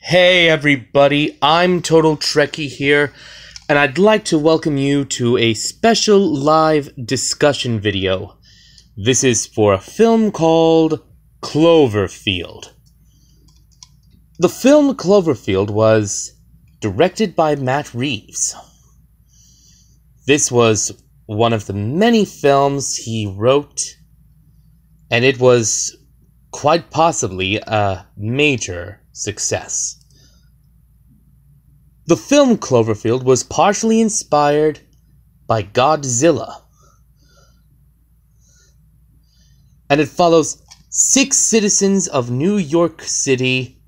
Hey everybody, I'm Total Trekkie here, and I'd like to welcome you to a special live discussion video. This is for a film called Cloverfield. The film Cloverfield was directed by Matt Reeves. This was one of the many films he wrote, and it was quite possibly a major success. The film Cloverfield was partially inspired by Godzilla, and it follows 6 citizens of New York City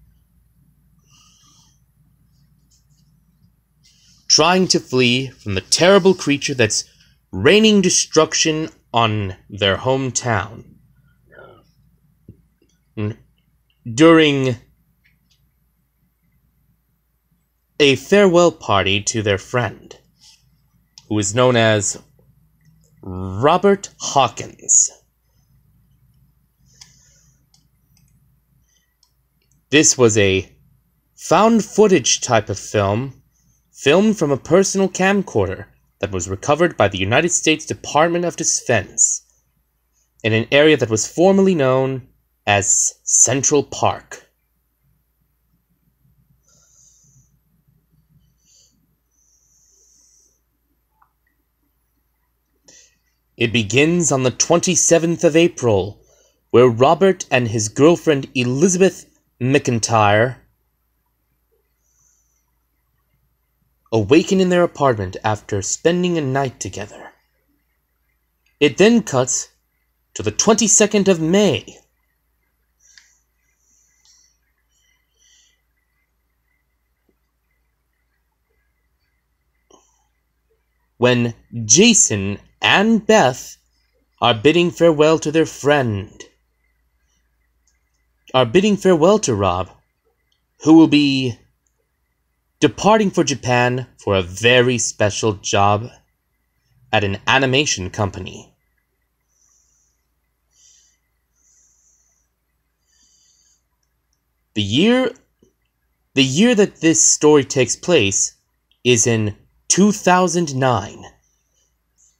trying to flee from the terrible creature that's raining destruction on their hometown during a farewell party to their friend, who is known as Robert Hawkins. This was a found footage type of film, filmed from a personal camcorder that was recovered by the United States Department of Defense in an area that was formerly known as Central Park. It begins on the 27th of April, where Robert and his girlfriend Elizabeth McIntyre awaken in their apartment after spending a night together. It then cuts to the 22nd of May, when Jason and Beth are bidding farewell to their friend, are bidding farewell to Rob, who will be departing for Japan for a very special job at an animation company. The year that this story takes place is in 2009.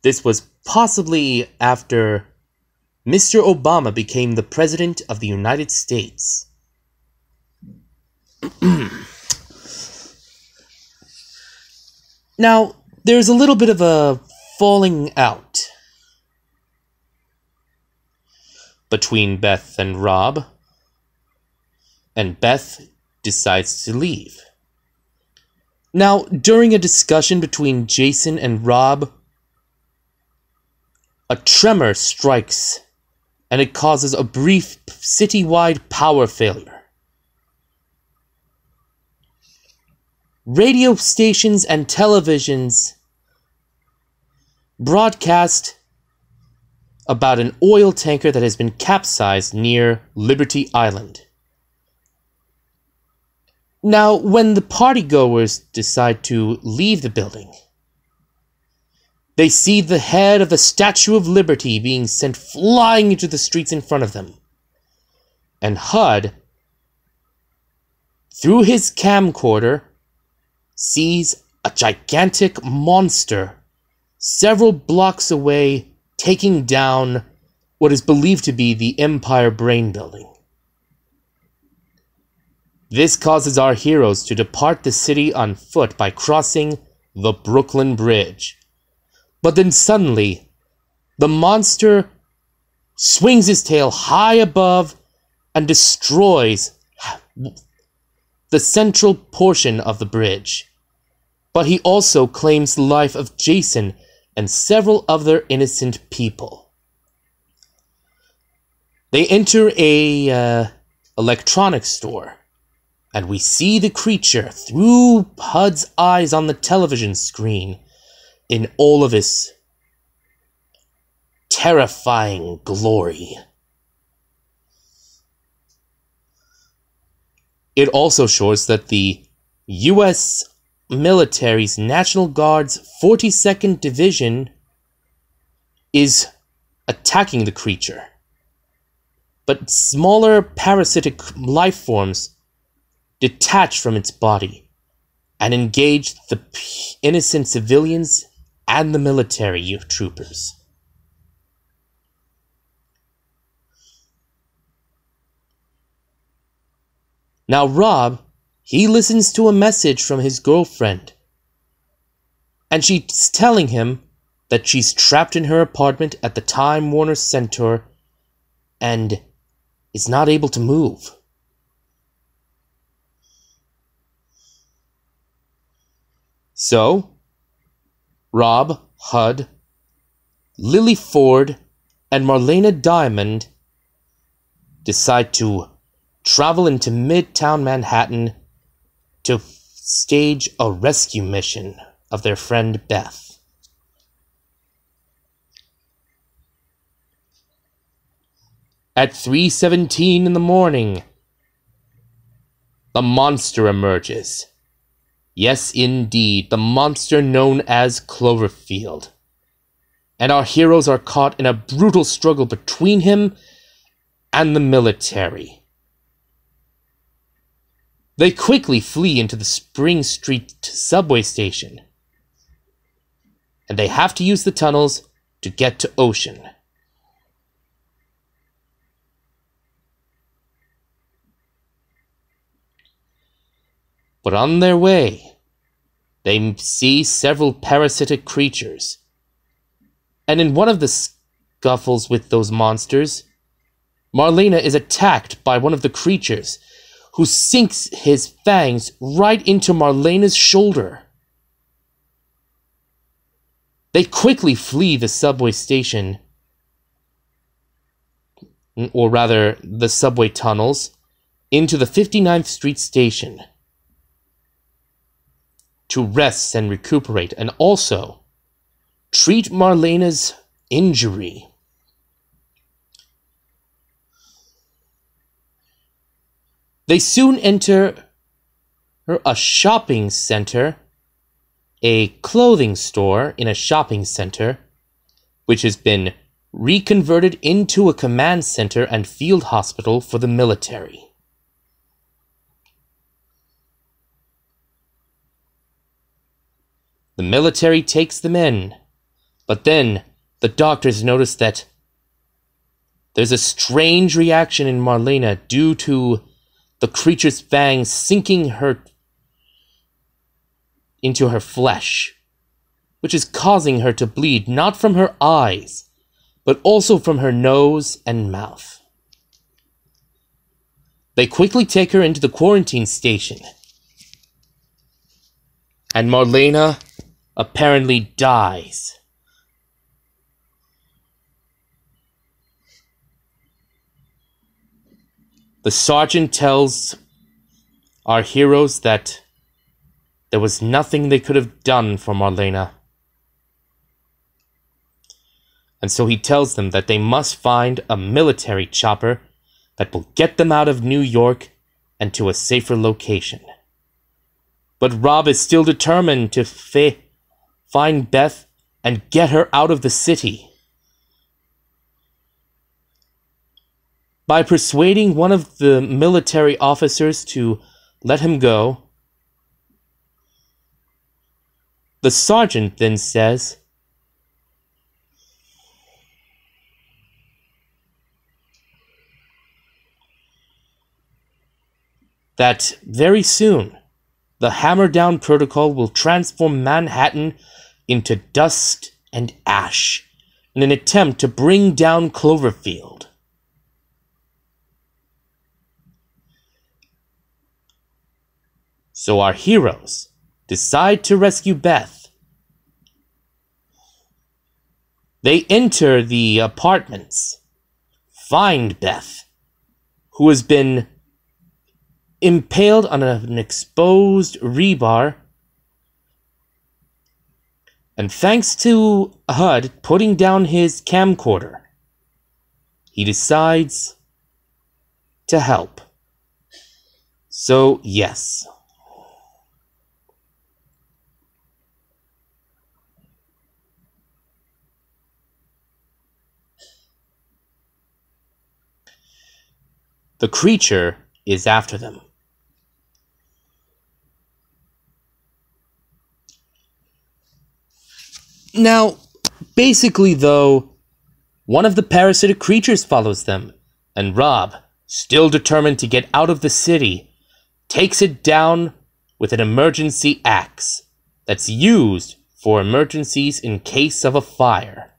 This was possibly after Mr. Obama became the President of the United States. Now, there's a little bit of a falling out between Beth and Rob, and Beth decides to leave. Now, during a discussion between Jason and Rob, a tremor strikes, and it causes a brief citywide power failure. Radio stations and televisions broadcast about an oil tanker that has been capsized near Liberty Island. Now, when the partygoers decide to leave the building, they see the head of the Statue of Liberty being sent flying into the streets in front of them. And HUD, through his camcorder, sees a gigantic monster several blocks away taking down what is believed to be the Empire Brain Building. This causes our heroes to depart the city on foot by crossing the Brooklyn Bridge. But then suddenly, the monster swings his tail high above and destroys the central portion of the bridge. But he also claims the life of Jason and several other innocent people. They enter a electronics store, and we see the creature through HUD's eyes on the television screen in all of his terrifying glory. It also shows that the U.S. military's National Guard's 42nd Division is attacking the creature. But smaller parasitic life forms detach from its body and engage the innocent civilians and the military troopers. Now Rob, he listens to a message from his girlfriend, and she's telling him that she's trapped in her apartment at the Time Warner Center and is not able to move. So, Rob, Hud, Lily Ford, and Marlena Diamond decide to travel into Midtown Manhattan to stage a rescue mission of their friend Beth. At 3:17 in the morning, the monster emerges. Yes, indeed, the monster known as Cloverfield. And our heroes are caught in a brutal struggle between him and the military. They quickly flee into the Spring Street subway station, and they have to use the tunnels to get to Ocean. But on their way, they see several parasitic creatures, and in one of the scuffles with those monsters, Marlena is attacked by one of the creatures, who sinks his fangs right into Marlena's shoulder. They quickly flee the subway station, or rather, the subway tunnels, into the 59th Street station to rest and recuperate, and also treat Marlena's injury. They soon enter a shopping center, a clothing store in a shopping center, which has been reconverted into a command center and field hospital for the military. The military takes them in, but then the doctors notice that there's a strange reaction in Marlena due to the creature's fangs sinking her into her flesh, which is causing her to bleed not from her eyes, but also from her nose and mouth. They quickly take her into the quarantine station, and Marlena apparently dies. The sergeant tells our heroes that there was nothing they could have done for Marlena. And so he tells them that they must find a military chopper that will get them out of New York and to a safer location. But Rob is still determined to find Beth and get her out of the city. By persuading one of the military officers to let him go, the sergeant then says that very soon the Hammer Down Protocol will transform Manhattan into dust and ash in an attempt to bring down Cloverfield. So our heroes decide to rescue Beth. They enter the apartments, find Beth, who has been impaled on an exposed rebar, and thanks to Hud putting down his camcorder, he decides to help. So, yes. The creature is after them. Now, basically though, one of the parasitic creatures follows them, and Rob, still determined to get out of the city, takes it down with an emergency axe that's used for emergencies in case of a fire.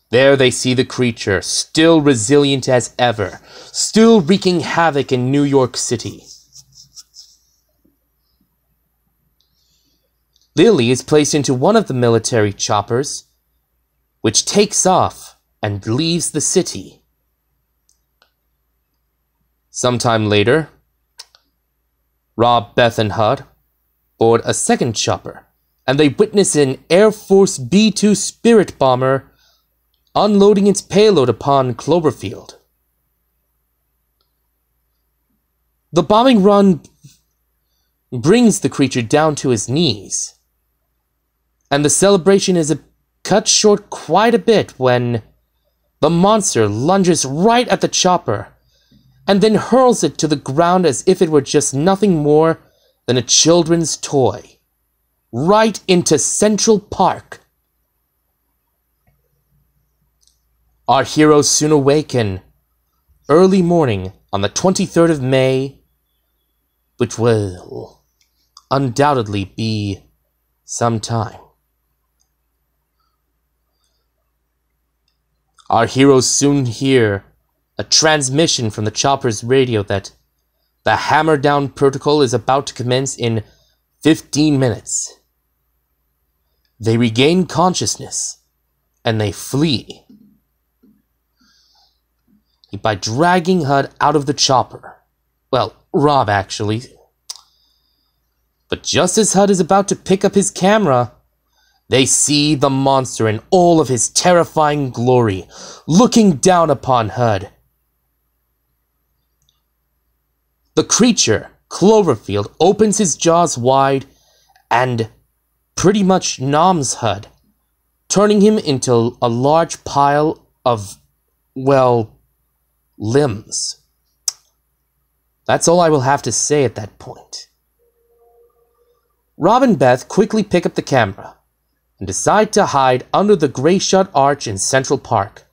There they see the creature, still resilient as ever, still wreaking havoc in New York City. Lily is placed into one of the military choppers, which takes off and leaves the city. Sometime later, Rob, Beth, and Hud board a second chopper, and they witness an Air Force B-2 Spirit bomber unloading its payload upon Cloverfield. The bombing run brings the creature down to his knees, and the celebration is cut short quite a bit when the monster lunges right at the chopper and then hurls it to the ground as if it were just nothing more than a children's toy, right into Central Park. Our heroes soon awaken early morning on the 23rd of May, which will undoubtedly be some time. Our heroes soon hear a transmission from the chopper's radio that the hammer down protocol is about to commence in 15 minutes. They regain consciousness and they flee by dragging Hud out of the chopper. Well, Rob actually. But just as Hud is about to pick up his camera, they see the monster in all of his terrifying glory, looking down upon Hud. The creature, Cloverfield, opens his jaws wide and pretty much noms Hud, turning him into a large pile of, well, limbs. That's all I will have to say at that point. Rob and Beth quickly pick up the camera and decide to hide under the gray shut arch in Central Park.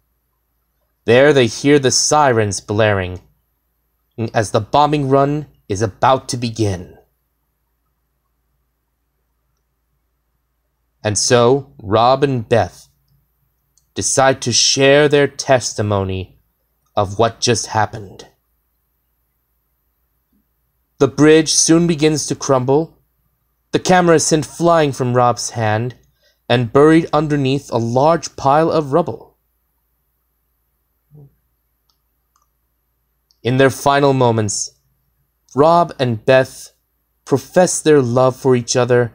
There they hear the sirens blaring as the bombing run is about to begin. And so, Rob and Beth decide to share their testimony of what just happened. The bridge soon begins to crumble. The camera is sent flying from Rob's hand and buried underneath a large pile of rubble. In their final moments, Rob and Beth profess their love for each other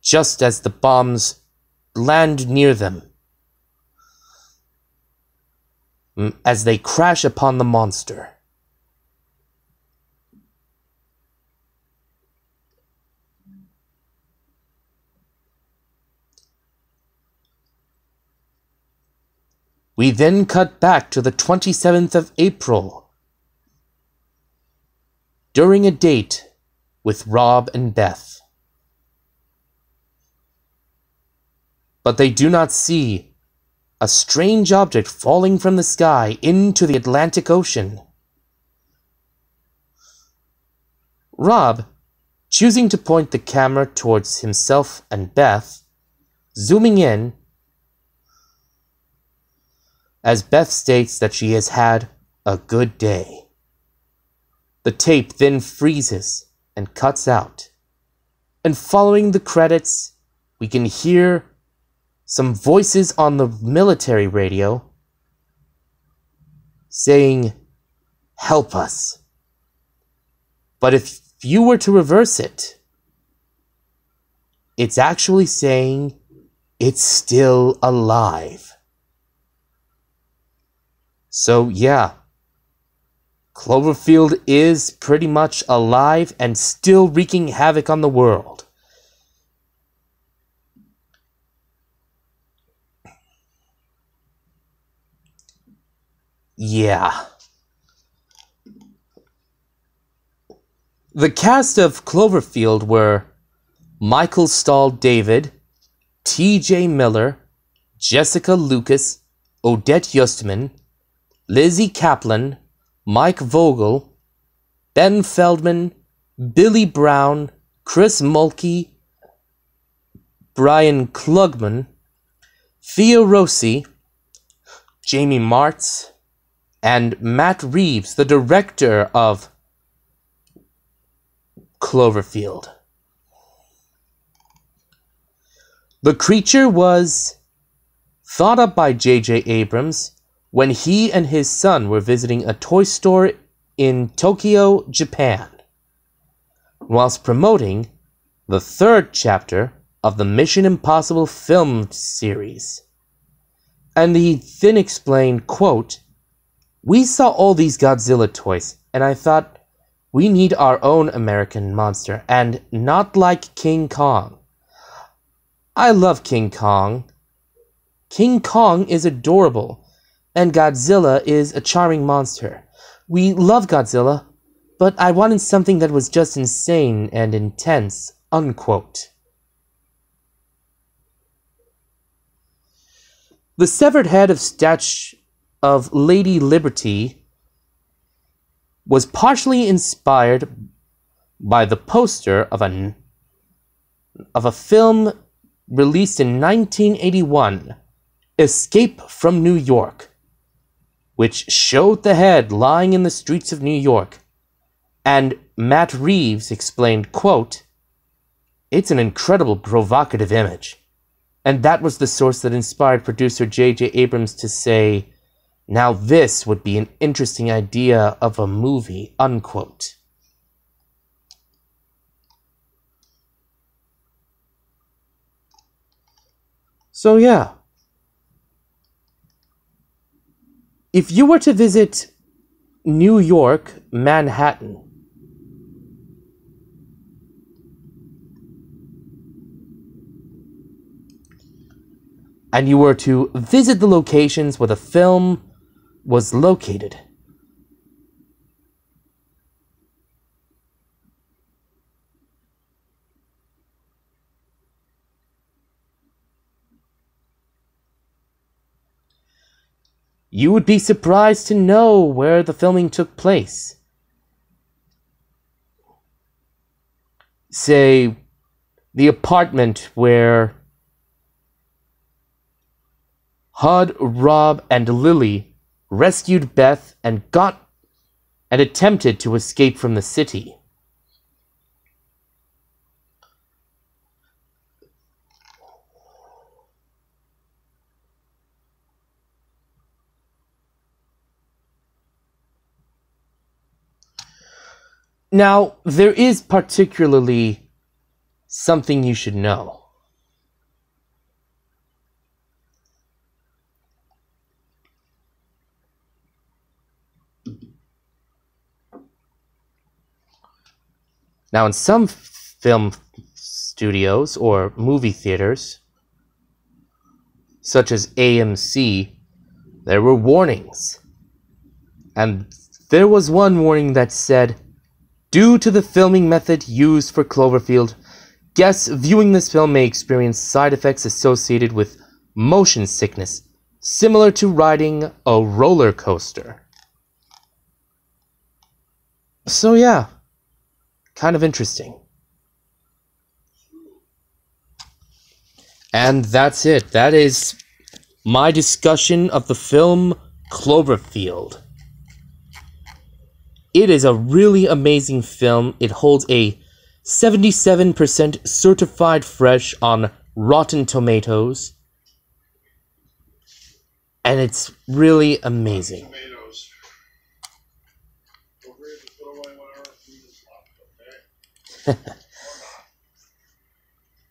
just as the bombs land near them, as they crash upon the monster. We then cut back to the 27th of April, during a date with Rob and Beth. But they do not see a strange object falling from the sky into the Atlantic Ocean. Rob, choosing to point the camera towards himself and Beth, zooming in, as Beth states that she has had a good day. The tape then freezes and cuts out, and following the credits, we can hear some voices on the military radio saying, "Help us." But if you were to reverse it, it's actually saying it's still alive. So yeah, Cloverfield is pretty much alive and still wreaking havoc on the world. Yeah. The cast of Cloverfield were Michael Stahl David, T.J. Miller, Jessica Lucas, Odette Yustman, Lizzie Kaplan, Mike Vogel, Ben Feldman, Billy Brown, Chris Mulkey, Brian Klugman, Theo Rossi, Jamie Martz, and Matt Reeves, the director of Cloverfield. The creature was thought up by J.J. Abrams when he and his son were visiting a toy store in Tokyo, Japan, whilst promoting the third chapter of the Mission Impossible film series. And he then explained, quote, "We saw all these Godzilla toys, and I thought, we need our own American monster, and not like King Kong. I love King Kong. King Kong is adorable, and Godzilla is a charming monster. We love Godzilla, but I wanted something that was just insane and intense," unquote. The severed head of statue of Lady Liberty was partially inspired by the poster of a film released in 1981, Escape from New York, which showed the head lying in the streets of New York. And Matt Reeves explained, quote, "It's an incredible provocative image." And that was the source that inspired producer J.J. Abrams to say, "Now this would be an interesting idea of a movie," unquote. So yeah. If you were to visit New York, Manhattan, and you were to visit the locations where the film was located, you would be surprised to know where the filming took place. Say, the apartment where Hud, Rob, and Lily rescued Beth and attempted to escape from the city. Now, there is particularly something you should know. Now, in some film studios or movie theaters, such as AMC, there were warnings. And there was one warning that said, "Due to the filming method used for Cloverfield, guests viewing this film may experience side effects associated with motion sickness, similar to riding a roller coaster." So yeah, kind of interesting. And that's it. That is my discussion of the film Cloverfield. It is a really amazing film. It holds a 77% certified fresh on Rotten Tomatoes. And it's really amazing.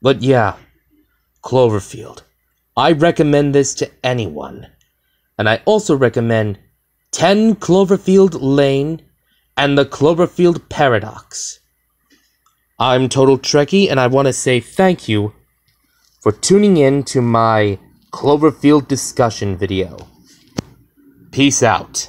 But yeah, Cloverfield. I recommend this to anyone. And I also recommend 10 Cloverfield Lane and the Cloverfield Paradox. I'm Total Trekkie, and I want to say thank you for tuning in to my Cloverfield discussion video. Peace out.